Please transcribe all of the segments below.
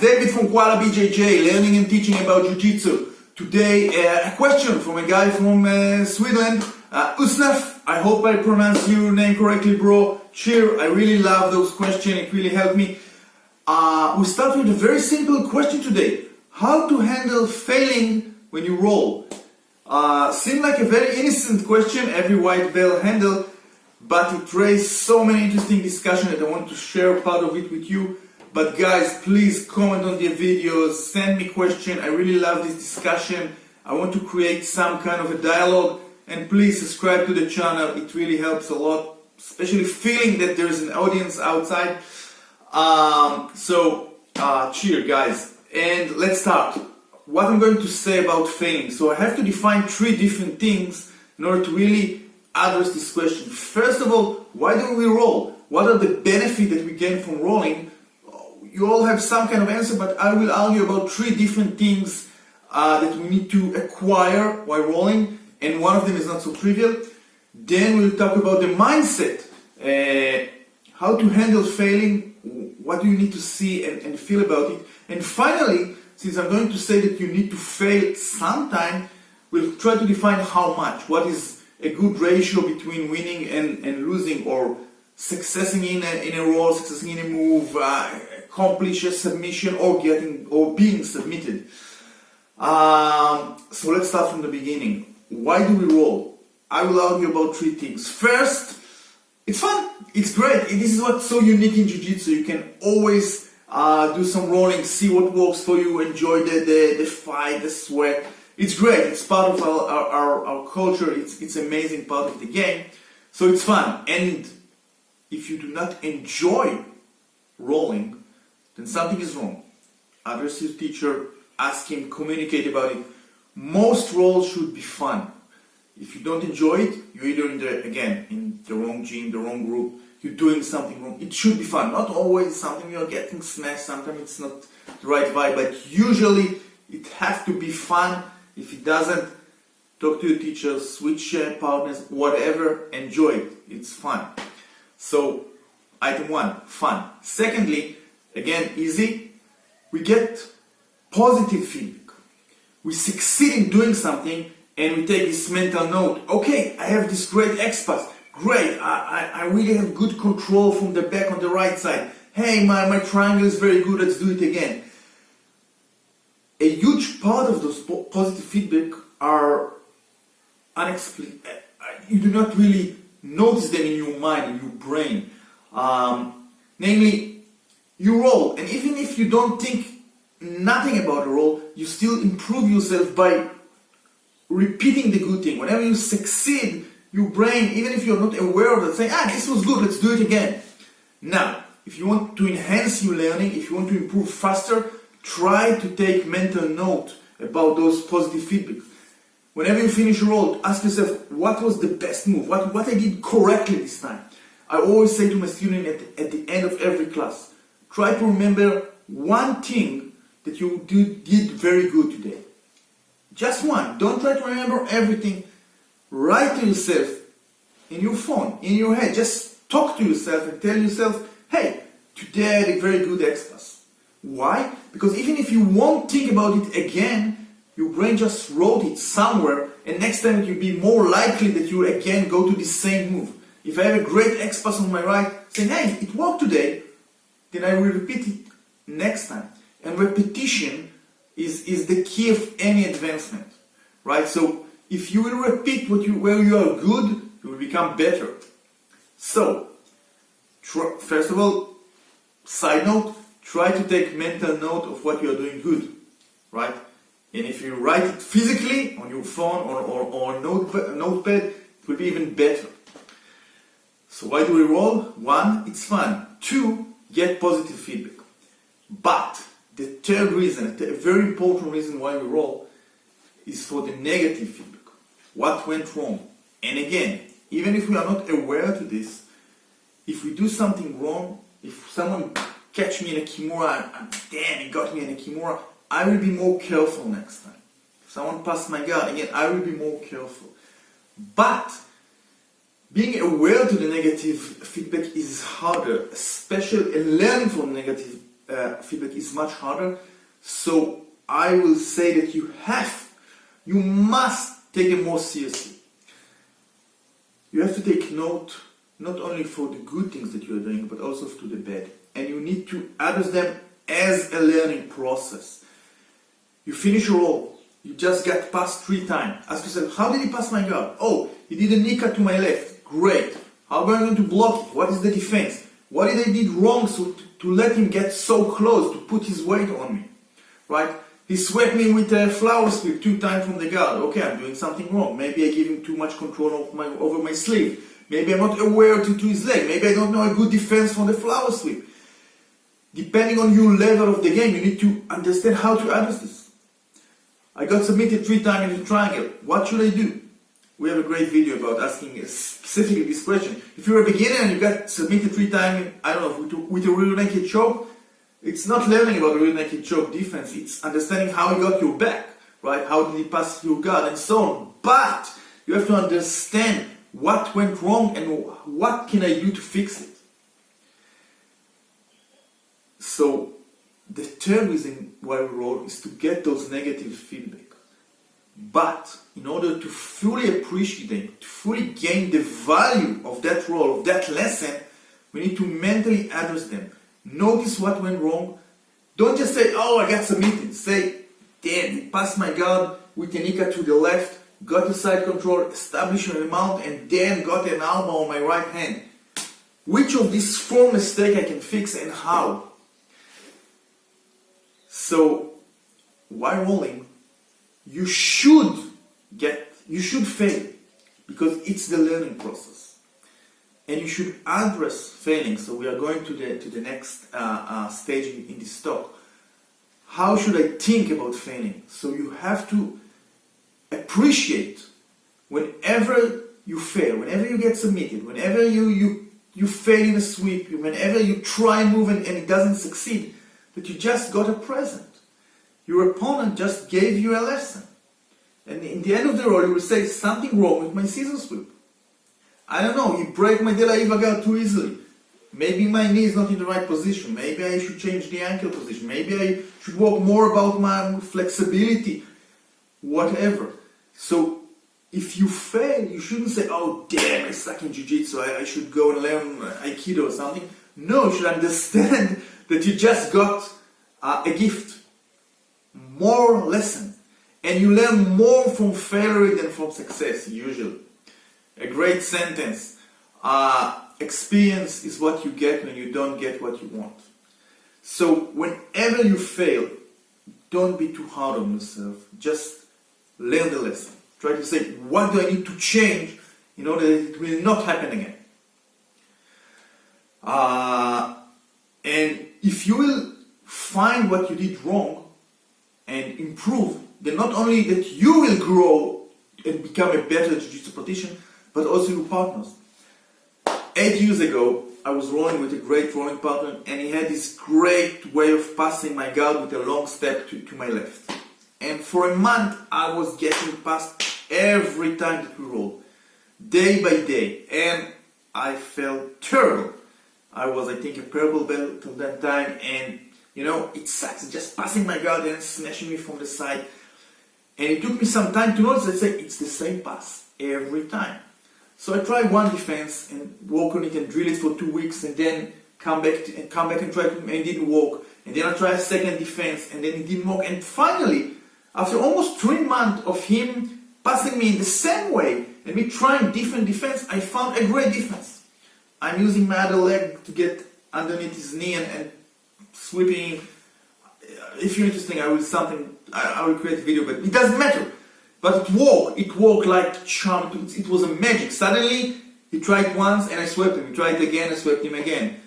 David from Kuala BJJ, learning and teaching about jiu-jitsu. Today, a question from a guy from Sweden, Usnaf. I hope I pronounced your name correctly, bro. Cheer, I really love those questions, it really helped me. We start with a very simple question today. How to handle failing when you roll? Seems like a very innocent question, every white belt handle, but it raised so many interesting discussions that I want to share part of it with you. But guys, please comment on the videos, send me questions. I really love this discussion. I want to create some kind of a dialogue, and please subscribe to the channel. It really helps a lot, especially feeling that there's an audience outside. Cheer guys, and let's start. What I'm going to say about failing. So I have to define three different things in order to really address this question. First of all, why do we roll? What are the benefits that we gain from rolling? You all have some kind of answer, but I will argue about three different things that we need to acquire while rolling, and one of them is not so trivial. Then we'll talk about the mindset, how to handle failing, what do you need to see and feel about it. And finally, since I'm going to say that you need to fail sometime, we'll try to define how much, what is a good ratio between winning and losing, or successing in a roll, successing in a move, accomplish a submission, or being submitted. So let's start from the beginning. Why do we roll? I will argue about three things. First, it's fun. It's great. This is what's so unique in jiu-jitsu. You can always do some rolling, see what works for you, enjoy the fight, the sweat. It's great. It's part of our culture. It's an amazing part of the game. So it's fun. And if you do not enjoy rolling, then something is wrong. Address your teacher, ask him, communicate about it. Most rolls should be fun. If you don't enjoy it, you're either in the wrong gym, the wrong group, you're doing something wrong. It should be fun. Not always something you're getting smashed, sometimes it's not the right vibe, but usually it has to be fun. If it doesn't, talk to your teacher, switch partners, whatever, enjoy it. It's fun. So, item one, fun. Secondly, again, easy, we get positive feedback. We succeed in doing something and we take this mental note. Okay, I have this great X-pass. Great, I really have good control from the back on the right side. Hey, my triangle is very good, let's do it again. A huge part of those positive feedback are unexplained. You do not really notice them in your mind, in your brain. Namely, you roll, and even if you don't think nothing about a roll, you still improve yourself by repeating the good thing. Whenever you succeed, your brain, even if you're not aware of it, saying, this was good, let's do it again. Now, if you want to enhance your learning, if you want to improve faster, try to take mental note about those positive feedback. Whenever you finish a roll, ask yourself, what was the best move? What I did correctly this time? I always say to my student at the end of every class, try to remember one thing that you did very good today. Just one. Don't try to remember everything. Write to yourself in your phone, in your head. Just talk to yourself and tell yourself, hey, today I did very good X-pass. Why? Because even if you won't think about it again, your brain just wrote it somewhere, and next time it will be more likely that you again go to the same move. If I have a great X-pass on my right, saying, hey, it worked today, then I will repeat it next time. And repetition is the key of any advancement, right? So if you will repeat where you are good, you will become better. So, first of all, side note, try to take mental note of what you are doing good, right? And if you write it physically on your phone or notepad, it will be even better. So why do we roll? One, it's fun. Two, get positive feedback. But the third reason, a very important reason why we roll, is for the negative feedback. What went wrong? And again, even if we are not aware to this, if we do something wrong, if someone catch me in a kimura and damn, he got me in a kimura, I will be more careful next time. If someone passed my guard, again, I will be more careful. But being aware to the negative feedback is harder, especially learning from negative feedback is much harder. So I will say that you must take it more seriously. You have to take note not only for the good things that you are doing, but also to the bad. And you need to address them as a learning process. You finish your roll, you just got passed 3 times. Ask yourself, how did he pass my guard? Oh, he did a knee cut to my left. Great. How am I going to block it? What is the defense? What did I did wrong to let him get so close, to put his weight on me? Right? He swept me with a flower sweep 2 times from the guard. Okay, I'm doing something wrong. Maybe I give him too much control over my sleeve. Maybe I'm not aware to his leg. Maybe I don't know a good defense from the flower sweep. Depending on your level of the game, you need to understand how to address this. I got submitted 3 times in the triangle. What should I do? We have a great video about asking specifically this question. If you're a beginner and you got submitted 3 times, I don't know, with a rear naked choke, it's not learning about rear naked choke defense. It's understanding how he got your back, right? How did he pass your guard and so on. But you have to understand what went wrong and what can I do to fix it. So the third reason why we roll is to get those negative feedback. But in order to fully appreciate them, to fully gain the value of that roll, of that lesson, we need to mentally address them. Notice what went wrong. Don't just say, oh, I got submitted. Say, damn, he passed my guard with a knee cut to the left, got the side control, established a mount, and then got an elbow on my right hand. Which of these 4 mistakes I can fix and how? So, while rolling, you should fail, because it's the learning process. And you should address failing. So we are going to the next stage in this talk. How should I think about failing? So you have to appreciate whenever you fail, whenever you get submitted, whenever you fail in a sweep, whenever you try and move and it doesn't succeed, that you just got a present. Your opponent just gave you a lesson. And in the end of the roll, you will say, something wrong with my scissor sweep. I don't know, you break my de la Iva guard too easily. Maybe my knee is not in the right position. Maybe I should change the ankle position. Maybe I should work more about my flexibility. Whatever. So, if you fail, you shouldn't say, oh damn, I suck in jiu-jitsu, I should go and learn aikido or something. No, you should understand that you just got a gift. More lesson. And you learn more from failure than from success, usually. A great sentence. Experience is what you get when you don't get what you want. So whenever you fail, don't be too hard on yourself. Just learn the lesson. Try to say, what do I need to change in order that it will not happen again? And if you will find what you did wrong and improve, then not only that you will grow and become a better jiu-jitsu practitioner, but also your partners. 8 years ago, I was rolling with a great rolling partner, and he had this great way of passing my guard with a long step to my left. And for a month, I was getting passed every time that we rolled, day by day, and I felt terrible. I was, I think, a purple belt at that time, and it sucks, just passing my guard and smashing me from the side. And it took me some time to notice that it's the same pass every time. So I tried one defense and work on it and drill it for 2 weeks, and then come back and try it, and it didn't work. And then I tried a second defense, and then it didn't work. And finally, after almost 3 months of him passing me in the same way and me trying different defense, I found a great defense. I'm using my other leg to get underneath his knee and sweeping. If you're interested, I will create a video, but it doesn't matter. But it worked like charm. It was a magic. Suddenly, he tried once and I swept him. He tried again, I swept him again.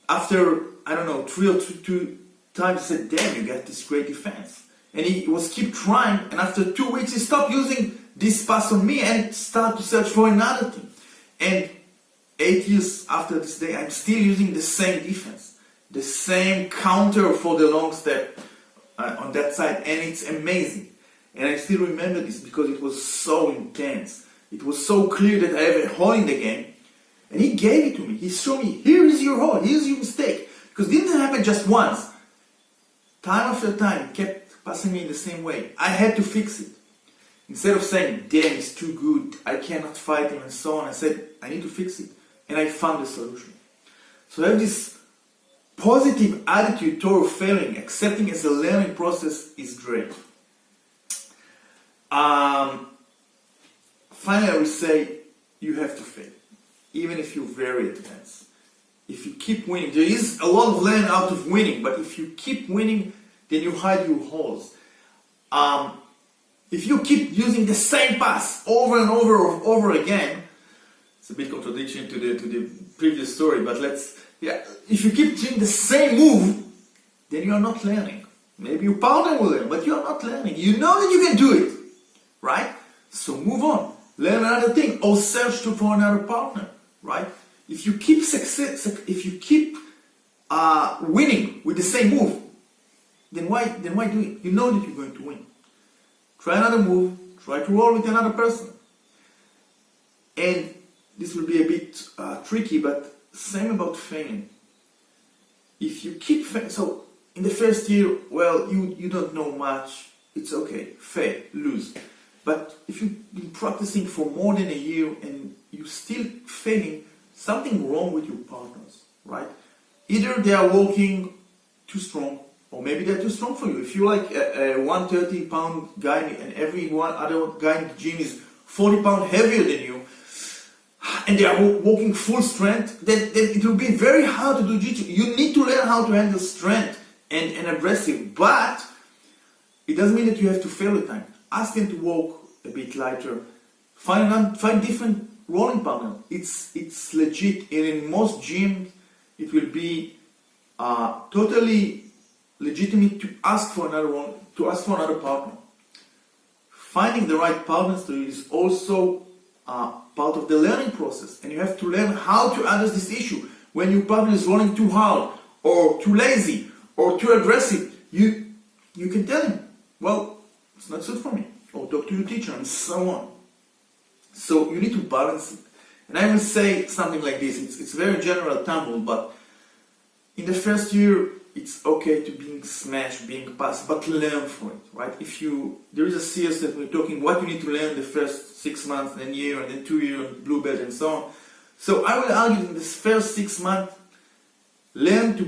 After, 3 or 2 times, I said, damn, you got this great defense. And he was keep trying, and after 2 weeks, he stopped using this pass on me and started to search for another thing. And 8 years after this day, I'm still using the same defense. The same counter for the long step on that side, and it's amazing. And I still remember this because it was so intense. It was so clear that I have a hole in the game, and he gave it to me. He showed me, here is your hole, here's your mistake. Because it didn't happen just once. Time after time, it kept passing me in the same way. I had to fix it. Instead of saying, damn, it's too good, I cannot fight him, and so on, I said, I need to fix it. And I found the solution. So I have this positive attitude toward failing, accepting as a learning process is great. Finally, I will say, you have to fail, even if you're very advanced. If you keep winning, there is a lot of learning out of winning, but if you keep winning, then you hide your holes. If you keep using the same pass over and over again, it's a bit contradiction to the previous story, but if you keep doing the same move, then you are not learning. Maybe your partner will learn, but you are not learning. You know that you can do it, right? So move on, learn another thing, or search for another partner, right? If you keep winning with the same move, then why do it? You know that you're going to win. Try another move, try to roll with another person. And this will be a bit tricky, but same about failing. If you keep failing, so in the first year, well, you don't know much, it's okay, fail, lose. But if you've been practicing for more than a year and you're still failing, something wrong with your partners, right? Either they are working too strong, or maybe they're too strong for you. If you're like a 130-pound guy and every one other guy in the gym is 40 pounds heavier than you, and they are working full strength, then it will be very hard to do jiu-jitsu. You need to learn how to handle strength and aggressive, but it doesn't mean that you have to fail the time. Ask them to work a bit lighter. Find different rolling partner. It's legit, and in most gyms it will be totally legitimate to ask for another partner. Finding the right partners is also part of the learning process, and you have to learn how to address this issue. When your partner is rolling too hard, or too lazy, or too aggressive, you can tell him, well, it's not suit for me, or talk to your teacher, and so on. So you need to balance it. And I will say something like this, it's very general tumble, but in the first year, it's okay to being smashed, being passed, but learn from it, right? There is a series that we're talking what you need to learn the first 6 months, then year, and then 2 years, and blue belt, and so on. So I will argue in this first 6 months, learn to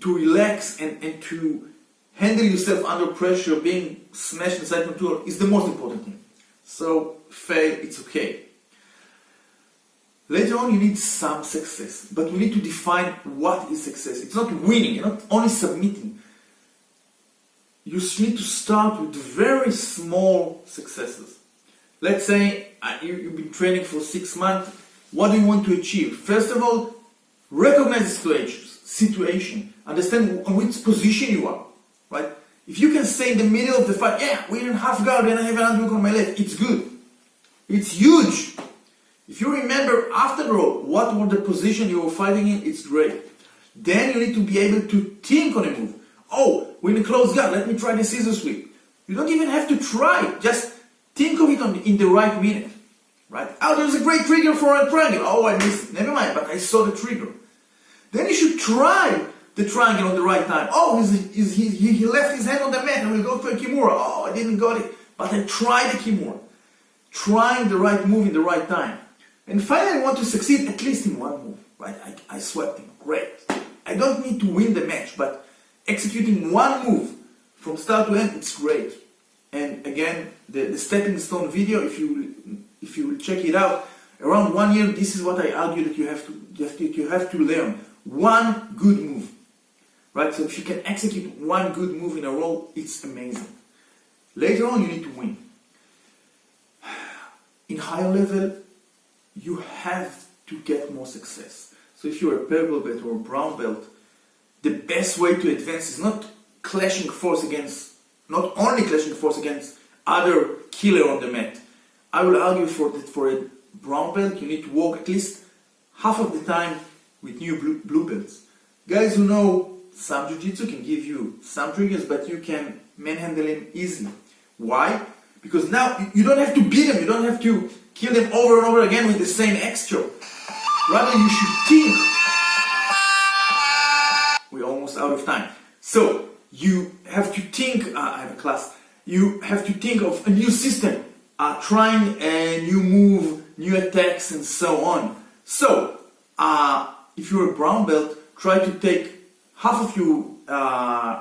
relax and to handle yourself under pressure, being smashed inside control is the most important thing. So fail, it's okay. Later on, you need some success, but we need to define what is success. It's not winning, you're not only submitting. You need to start with very small successes. Let's say you've been training for 6 months. What do you want to achieve? First of all, recognize the situation. Understand on which position you are, right? If you can say in the middle of the fight, yeah, we're in half guard and I have an underhook on my left, it's good. It's huge. If you remember after all what was the position you were fighting in, it's great. Then you need to be able to think on a move. Oh, we're in a close guard, let me try the scissor sweep. You don't even have to try, just think of it in the right minute. Right? Oh, there's a great trigger for a triangle. Oh, I missed it. Never mind, but I saw the trigger. Then you should try the triangle on the right time. Oh, he left his hand on the mat and will go for a Kimura. Oh, I didn't got it, but I tried the Kimura. Trying the right move in the right time. And finally, I want to succeed at least in one move. Right? I swept him. Great. I don't need to win the match, but executing one move from start to end, it's great. And again, the stepping stone video, if you will check it out, around 1 year, this is what I argue that you have to learn. One good move. Right? So if you can execute one good move in a row, it's amazing. Later on, you need to win. In higher level, you have to get more success. So if you're a purple belt or a brown belt, the best way to advance is not only clashing force against other killer on the mat. I will argue for a brown belt, you need to work at least half of the time with new blue belts. Guys who know some jiu-jitsu can give you some triggers, but you can manhandle him easily. Why? Because now you don't have to beat them, you don't have to kill them over and over again with the same X choke. Rather, you should think out of time. So you have to think, I have a class, you have to think of a new system, trying a new move, new attacks and so on. So if you're a brown belt, try to take half of your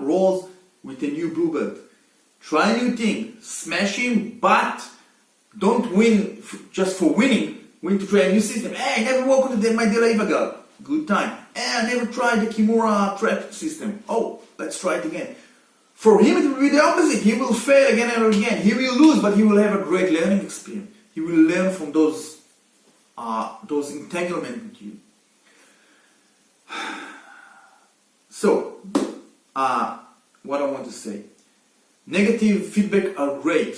rolls with a new blue belt. Try a new thing, smash him, but don't win just for winning. Win to try a new system. Hey, I never walked into my Delavagal. Good time. Hey, I never tried the Kimura trap system. Oh, let's try it again. For him, it will be the opposite. He will fail again and again. He will lose, but he will have a great learning experience. He will learn from those entanglements with you. So, what I want to say. Negative feedback are great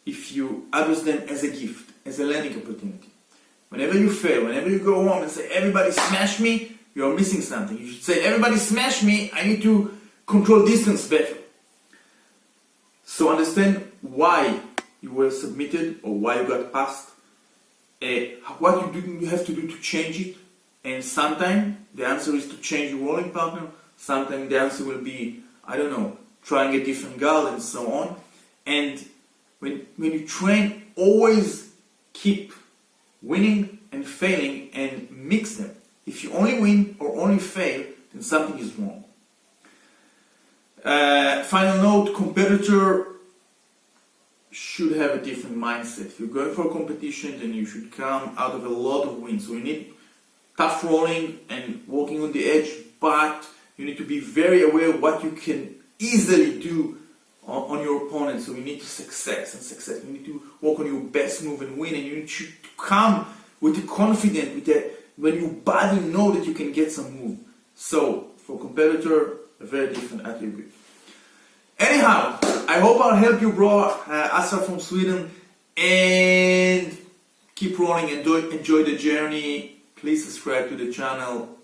if you address them as a gift, as a learning opportunity. Whenever you fail, whenever you go home and say, everybody smash me, you are missing something. You should say, everybody smash me, I need to control distance better. So understand why you were submitted or why you got passed, what you have to do to change it, and sometimes the answer is to change your rolling partner, sometimes the answer will be, I don't know, trying a different guard and so on. And when you train, always keep winning and failing and mix them. If you only win or only fail, then something is wrong. Final note, competitor should have a different mindset. If you're going for a competition, then you should come out of a lot of wins. So you need tough rolling and walking on the edge, but you need to be very aware of what you can easily do on your opponent. So you need to success. You need to work on your best move and win, and you need to come with the confidence, with the, when your body know that you can get some move. So for competitor, a very different attribute. Anyhow, I hope I'll help you, bro. Asra from Sweden, and keep rolling and enjoy the journey. Please subscribe to the channel.